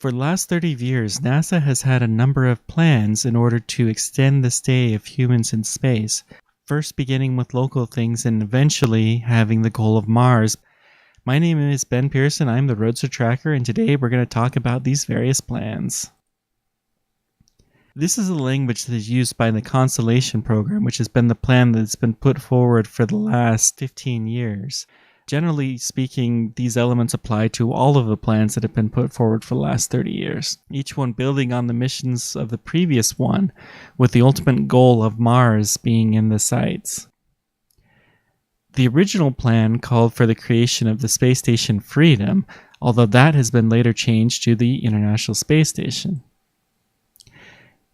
For the last 30 years, NASA has had a number of plans in order to extend the stay of humans in space, first beginning with local things and eventually having the goal of Mars. My name is Ben Pearson, I'm the Roadster Tracker, and today we're going to talk about these various plans. This is a language that is used by the Constellation Program, which has been the plan that's been put forward for the last 15 years. Generally speaking, these elements apply to all of the plans that have been put forward for the last 30 years, each one building on the missions of the previous one, with the ultimate goal of Mars being in the sights. The original plan called for the creation of the space station Freedom, although that has been later changed to the International Space Station.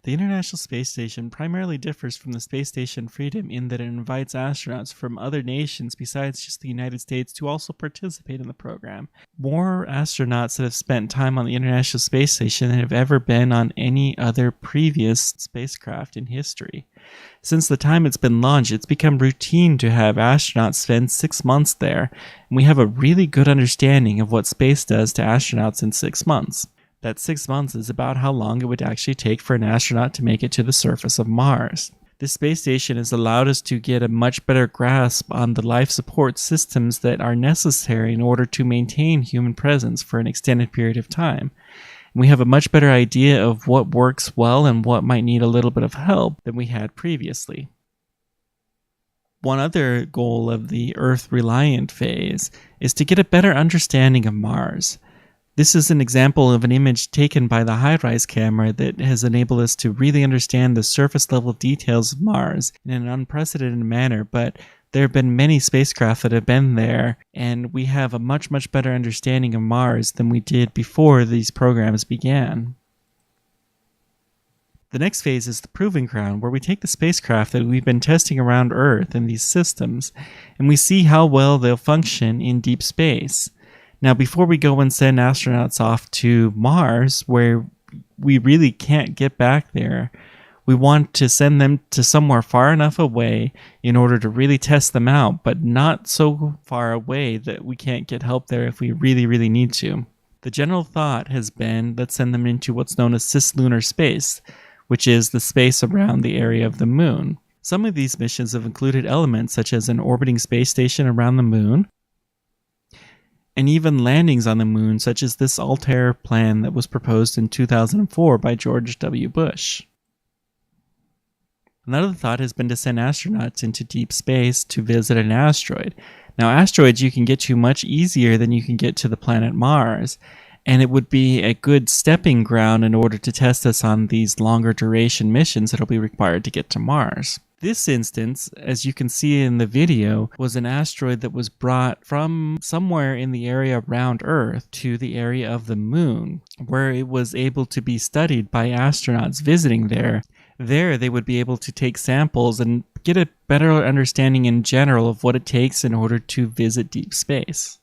The International Space Station primarily differs from the Space Station Freedom in that it invites astronauts from other nations besides just the United States to also participate in the program. More astronauts that have spent time on the International Space Station than have ever been on any other previous spacecraft in history. Since the time it's been launched, it's become routine to have astronauts spend 6 months there, and we have a really good understanding of what space does to astronauts in 6 months. That 6 months is about how long it would actually take for an astronaut to make it to the surface of Mars. This space station has allowed us to get a much better grasp on the life support systems that are necessary in order to maintain human presence for an extended period of time. We have a much better idea of what works well and what might need a little bit of help than we had previously. One other goal of the Earth-reliant phase is to get a better understanding of Mars. This is an example of an image taken by the high-rise camera that has enabled us to really understand the surface-level details of Mars in an unprecedented manner, but there have been many spacecraft that have been there, and we have a much better understanding of Mars than we did before these programs began. The next phase is the Proving Ground, where we take the spacecraft that we've been testing around Earth and these systems, and we see how well they'll function in deep space. Now, before we go and send astronauts off to Mars, where we really can't get back there, we want to send them to somewhere far enough away in order to really test them out, but not so far away that we can't get help there if we really need to. The general thought has been, let's send them into what's known as cislunar space, which is the space around the area of the moon. Some of these missions have included elements such as an orbiting space station around the moon, and even landings on the moon, such as this Altair plan that was proposed in 2004 by George W. Bush. Another thought has been to send astronauts into deep space to visit an asteroid. Now, asteroids you can get to much easier than you can get to the planet Mars, and it would be a good stepping ground in order to test us on these longer duration missions that will be required to get to Mars. This instance, as you can see in the video, was an asteroid that was brought from somewhere in the area around Earth to the area of the moon, where it was able to be studied by astronauts visiting there. There, they would be able to take samples and get a better understanding in general of what it takes in order to visit deep space.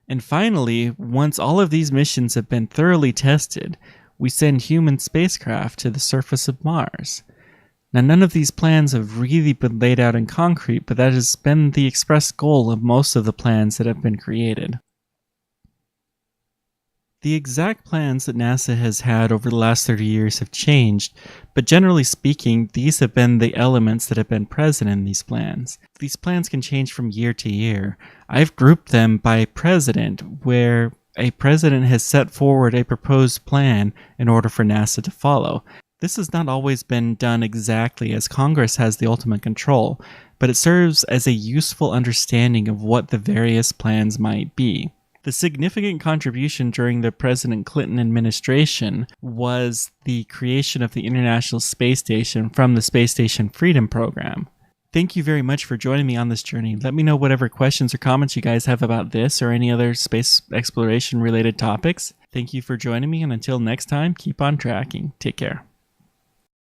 And finally, once all of these missions have been thoroughly tested, we send human spacecraft to the surface of Mars. Now, none of these plans have really been laid out in concrete, but that has been the express goal of most of the plans that have been created. The exact plans that NASA has had over the last 30 years have changed, but generally speaking, these have been the elements that have been present in these plans. These plans can change from year to year. I've grouped them by president, where a president has set forward a proposed plan in order for NASA to follow. This has not always been done exactly, as Congress has the ultimate control, but it serves as a useful understanding of what the various plans might be. The significant contribution during the President Clinton administration was the creation of the International Space Station from the Space Station Freedom Program. Thank you very much for joining me on this journey. Let me know whatever questions or comments you guys have about this or any other space exploration related topics. Thank you for joining me, and until next time, keep on tracking. Take care.